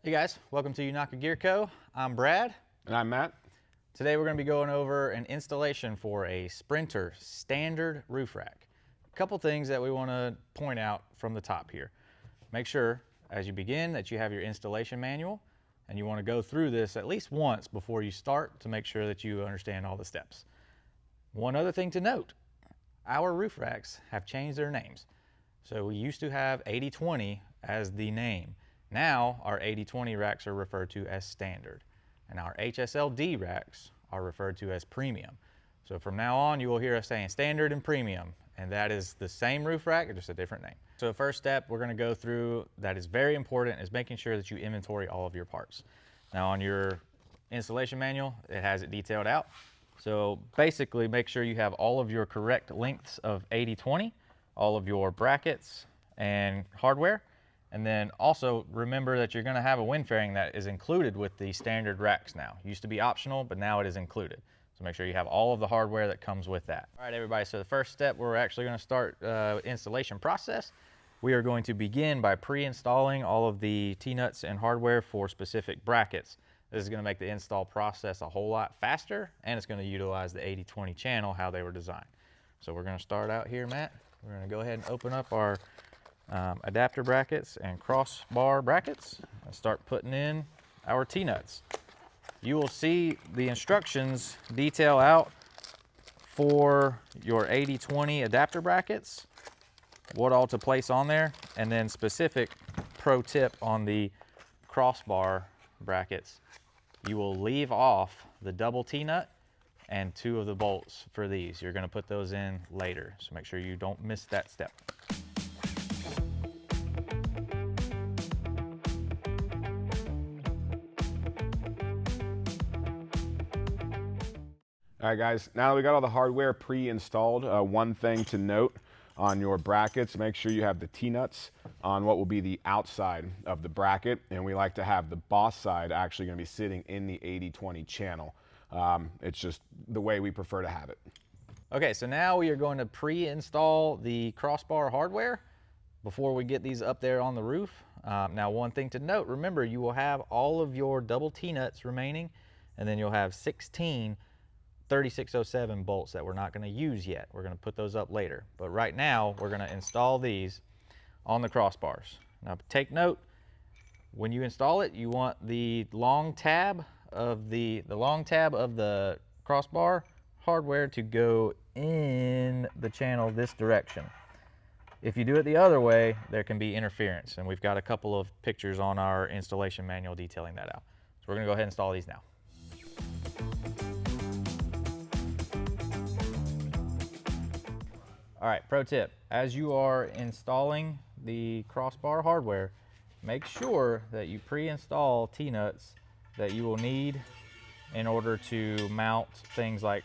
Hey guys, welcome to Unaka Gear Co. I'm Brad. And I'm Matt. Today we're going to be going over an installation for a Sprinter standard roof rack. A couple things that we want to point out from the top here. Make sure as you begin that you have your installation manual, and you want to go through this at least once before you start to make sure that you understand all the steps. One other thing to note, our roof racks have changed their names. So we used to have 80/20 as the name. Now our 80/20 racks are referred to as standard, and our HSLD racks are referred to as premium. So from now on you will hear us saying standard and premium, and that is the same roof rack, just a different name. So the first step we're going to go through that is very important is making sure that you inventory all of your parts. Now on your installation manual it has it detailed out. So basically make sure you have all of your correct lengths of 80/20, all of your brackets and hardware. And then also remember that you're going to have a wind fairing that is included with the standard racks now. It used to be optional, but now it is included. So make sure you have all of the hardware that comes with that. All right, everybody, so the first step, we're actually going to start installation process. We are going to begin by pre-installing all of the T-nuts and hardware for specific brackets. This is going to make the install process a whole lot faster, and it's going to utilize the 80/20 channel, how they were designed. So we're going to start out here, Matt. We're going to go ahead and open up our adapter brackets and crossbar brackets and start putting in our T-nuts. You will see the instructions detail out for your 80/20 adapter brackets, what all to place on there, and then specific pro tip on the crossbar brackets. You will leave off the double T-nut and 2 of the bolts for these. You're going to put those in later, so make sure you don't miss that step. All right, guys, now that we got all the hardware pre-installed, one thing to note on your brackets, make sure you have the T-nuts on what will be the outside of the bracket, and we like to have the boss side actually going to be sitting in the 80/20 channel. It's just the way we prefer to have it. Okay, so now we are going to pre-install the crossbar hardware before we get these up there on the roof. Now one thing to note, remember you will have all of your double T-nuts remaining, and then you'll have 16 3607 bolts that we're not going to use yet. We're going to put those up later. But right now, we're going to install these on the crossbars. Now take note, when you install it, you want the long tab of the crossbar hardware to go in the channel this direction. If you do it the other way, there can be interference, and we've got a couple of pictures on our installation manual detailing that out. So we're going to go ahead and install these now. All right, pro tip, as you are installing the crossbar hardware, make sure that you pre-install T-nuts that you will need in order to mount things like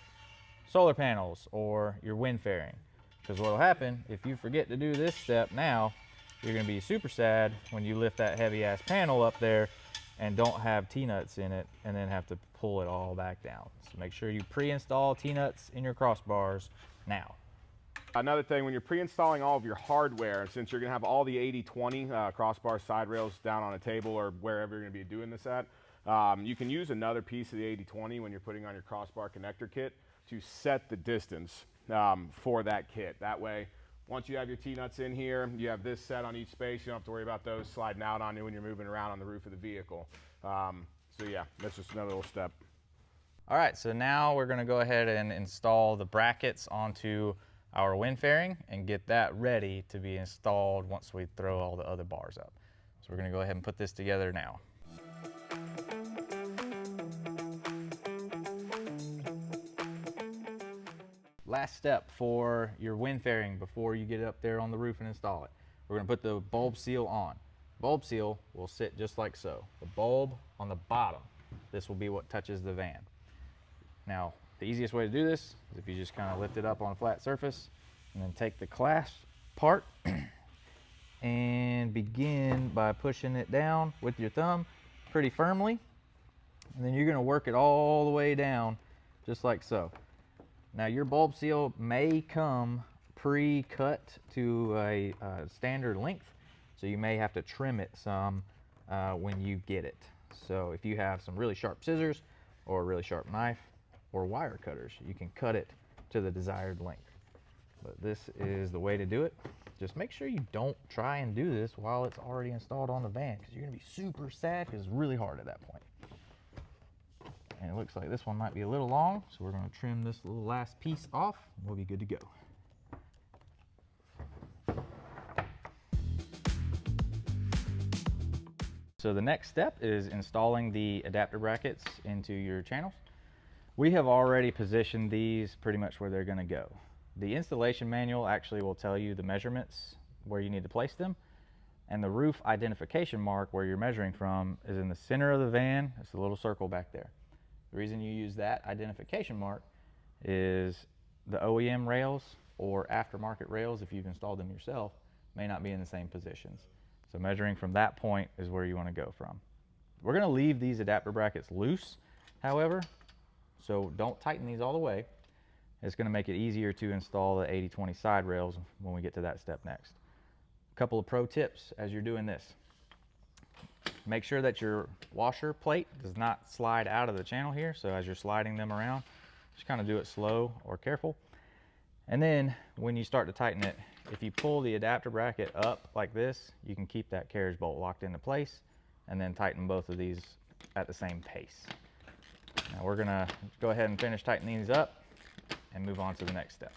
solar panels or your wind fairing. Because what will happen, if you forget to do this step now, you're gonna be super sad when you lift that heavy ass panel up there and don't have T-nuts in it and then have to pull it all back down. So make sure you pre-install T-nuts in your crossbars now. Another thing, when you're pre-installing all of your hardware, since you're going to have all the 80/20 crossbar side rails down on a table or wherever you're going to be doing this at, you can use another piece of the 80/20 when you're putting on your crossbar connector kit to set the distance for that kit. That way, once you have your T-nuts in here, you have this set on each space. You don't have to worry about those sliding out on you when you're moving around on the roof of the vehicle. So yeah, that's just another little step. All right, so now we're going to go ahead and install the brackets onto our wind fairing and get that ready to be installed once we throw all the other bars up. So we're going to go ahead and put this together now. Last step for your wind fairing before you get it up there on the roof and install it. We're going to put the bulb seal on. Bulb seal will sit just like so. The bulb on the bottom, this will be what touches the van. Now, the easiest way to do this is if you just kind of lift it up on a flat surface and then take the clasp part and begin by pushing it down with your thumb pretty firmly. And then you're going to work it all the way down just like so. Now your bulb seal may come pre-cut to a standard length, so you may have to trim it some when you get it. So if you have some really sharp scissors or a really sharp knife or wire cutters, you can cut it to the desired length. But this is the way to do it. Just make sure you don't try and do this while it's already installed on the van, because you're going to be super sad because it's really hard at that point. And it looks like this one might be a little long, so we're going to trim this little last piece off and we'll be good to go. So the next step is installing the adapter brackets into your channels. We have already positioned these pretty much where they're going to go. The installation manual actually will tell you the measurements where you need to place them, and the roof identification mark where you're measuring from is in the center of the van. It's a little circle back there. The reason you use that identification mark is the OEM rails or aftermarket rails, if you've installed them yourself, may not be in the same positions. So measuring from that point is where you want to go from. We're going to leave these adapter brackets loose, however, so don't tighten these all the way. It's going to make it easier to install the 80/20 side rails when we get to that step next. A couple of pro tips as you're doing this. Make sure that your washer plate does not slide out of the channel here. So as you're sliding them around, just kind of do it slow or careful. And then when you start to tighten it, if you pull the adapter bracket up like this, you can keep that carriage bolt locked into place and then tighten both of these at the same pace. Now we're going to go ahead and finish tightening these up and move on to the next step.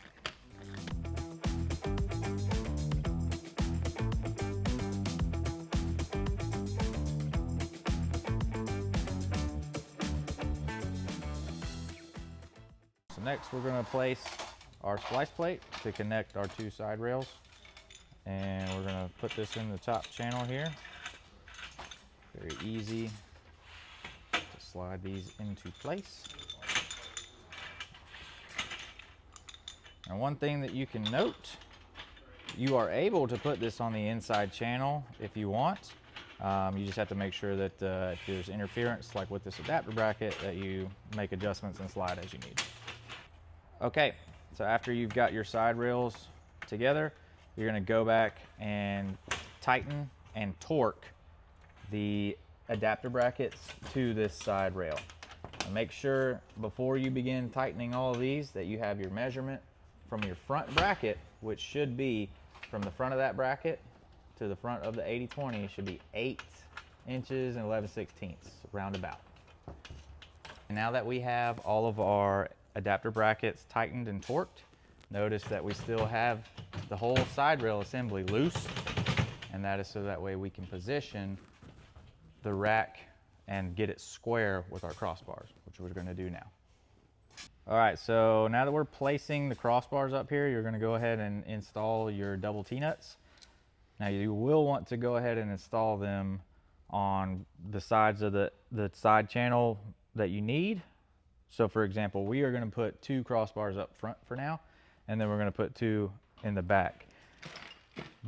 So next we're going to place our splice plate to connect our two side rails, and we're going to put this in the top channel here. Very easy to slide these into place. And one thing that you can note, you are able to put this on the inside channel if you want. You just have to make sure that if there's interference, like with this adapter bracket, that you make adjustments and slide as you need. Okay, so after you've got your side rails together, you're going to go back and tighten and torque the adapter brackets to this side rail. And make sure before you begin tightening all of these that you have your measurement from your front bracket, which should be from the front of that bracket to the front of the 80/20, should be 8 inches and 11/16, roundabout. And now that we have all of our adapter brackets tightened and torqued, notice that we still have the whole side rail assembly loose, and that is so that way we can position the rack and get it square with our crossbars, which we're going to do now. All right, so now that we're placing the crossbars up here, you're going to go ahead and install your double T-nuts. Now you will want to go ahead and install them on the sides of the side channel that you need. So for example, we are going to put 2 crossbars up front for now, and then we're going to put 2 in the back.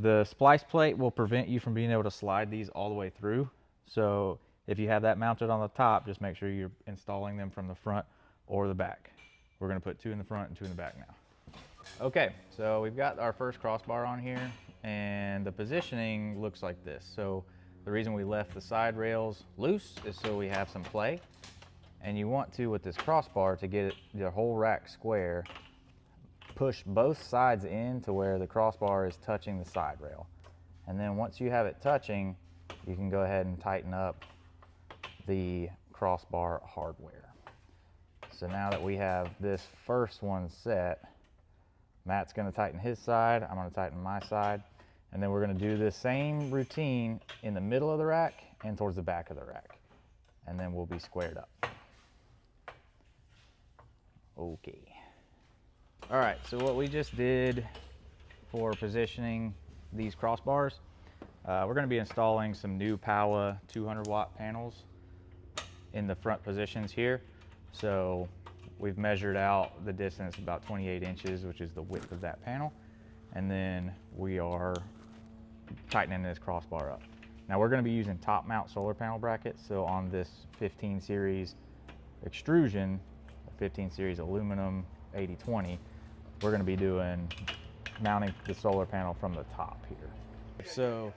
The splice plate will prevent you from being able to slide these all the way through. So if you have that mounted on the top, just make sure you're installing them from the front or the back. We're going to put 2 in the front and 2 in the back now. Okay, so we've got our first crossbar on here, and the positioning looks like this. So the reason we left the side rails loose is so we have some play. And you want to, with this crossbar, to get the whole rack square, push both sides in to where the crossbar is touching the side rail. And then once you have it touching, you can go ahead and tighten up the crossbar hardware. So now that we have this first one set, Matt's going to tighten his side, I'm going to tighten my side, and then we're going to do this same routine in the middle of the rack and towards the back of the rack, and then we'll be squared up. Okay. All right, so what we just did for positioning these crossbars, we're going to be installing some new Powa 200-watt panels in the front positions here. So we've measured out the distance about 28 inches, which is the width of that panel. And then we are tightening this crossbar up. Now we're going to be using top mount solar panel brackets. So on this 15 series extrusion, 15 series aluminum 80/20, we're going to be doing mounting the solar panel from the top here. So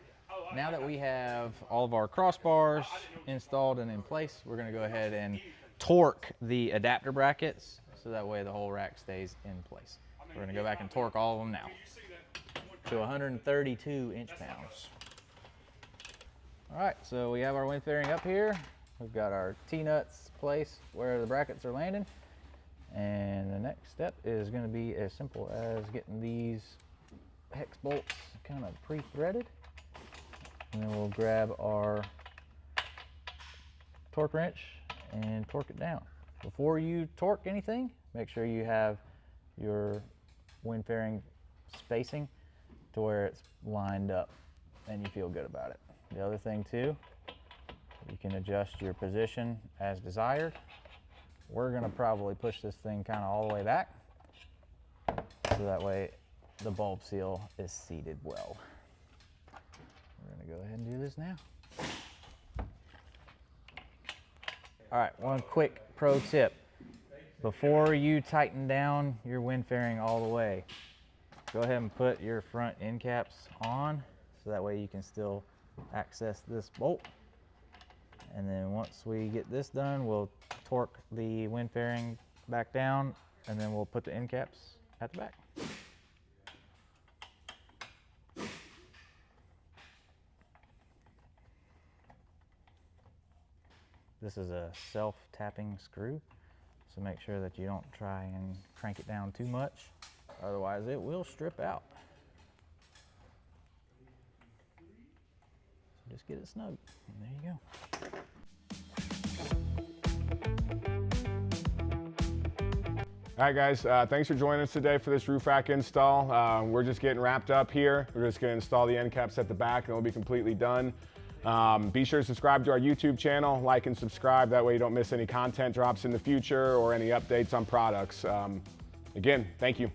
now that we have all of our crossbars installed and in place, we're going to go ahead and torque the adapter brackets so that way the whole rack stays in place. We're going to go back and torque all of them now to 132 inch-pounds. All right, so we have our wind fairing up here. We've got our T-nuts placed where the brackets are landing. And the next step is going to be as simple as getting these hex bolts kind of pre-threaded. And then we'll grab our torque wrench and torque it down. Before you torque anything, make sure you have your wind fairing spacing to where it's lined up and you feel good about it. The other thing too, you can adjust your position as desired. We're gonna probably push this thing kind of all the way back so that way the bulb seal is seated well. We're gonna go ahead and do this now. All right, one quick pro tip. Before you tighten down your wind fairing all the way, go ahead and put your front end caps on so that way you can still access this bolt. And then once we get this done, we'll torque the wind fairing back down and then we'll put the end caps at the back. This is a self-tapping screw, so make sure that you don't try and crank it down too much, otherwise it will strip out. So just get it snug, and there you go. All right, guys, thanks for joining us today for this roof rack install. We're just getting wrapped up here. We're just gonna install the end caps at the back and it'll be completely done. Be sure to subscribe to our YouTube channel, like and subscribe. That way you don't miss any content drops in the future or any updates on products. Again, thank you.